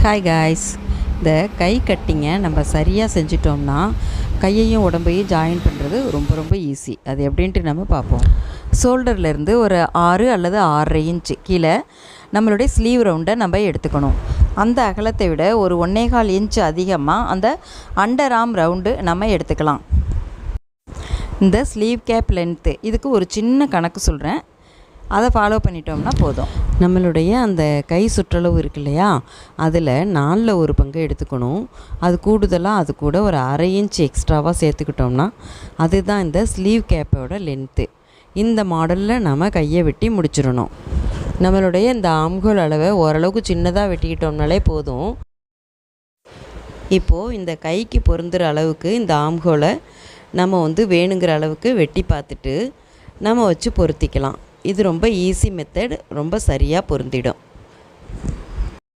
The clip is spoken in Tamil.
ஹாய் காய்ஸ், இந்த கை கட்டிங்கை நம்ம சரியாக செஞ்சிட்டோம்னா கையையும் உடம்பையும் ஜாயின் பண்ணுறது ரொம்ப ரொம்ப ஈஸி. அது எப்படின்ட்டு நம்ம பார்ப்போம். ஷோல்டர்லேருந்து ஒரு 6 அல்லது 6.5 இன்ச்சு கீழே நம்மளுடைய ஸ்லீவ் ரவுண்டை நம்ம எடுத்துக்கணும். அந்த அகலத்தை விட ஒரு 1.25 இன்ச்சு அதிகமாக அந்த அண்டர் ஆர்ம் ரவுண்டு நம்ம எடுத்துக்கலாம். இந்த ஸ்லீவ் கேப் லென்த்து இதுக்கு ஒரு சின்ன கணக்கு சொல்கிறேன், அதை ஃபாலோ பண்ணிட்டோம்னா போதும். நம்மளுடைய அந்த கை சுற்றளவு இருக்கு இல்லையா, அதில் 4 ஒரு பங்கு எடுத்துக்கணும். அது கூடுதலாக அது கூட ஒரு 1/2 இன்ச் எக்ஸ்ட்ராவாக சேர்த்துக்கிட்டோம்னா அதுதான் இந்த ஸ்லீவ் கேப்போட லென்த்து. இந்த மாடலில் நம்ம கையை வெட்டி முடிச்சிடணும். நம்மளுடைய இந்த ஆம்ஹோல் அளவை ஓரளவுக்கு சின்னதாக வெட்டிக்கிட்டோம்னாலே போதும். இப்போது இந்த கைக்கு பொருந்துகிற அளவுக்கு இந்த ஆம்ஹோலை நம்ம வேணுங்கிற அளவுக்கு வெட்டி பார்த்துட்டு நம்ம வச்சு பொருத்திக்கலாம். இது ரொம்ப ஈஸி மெத்தட், ரொம்ப சரியாக பொருந்திடும்.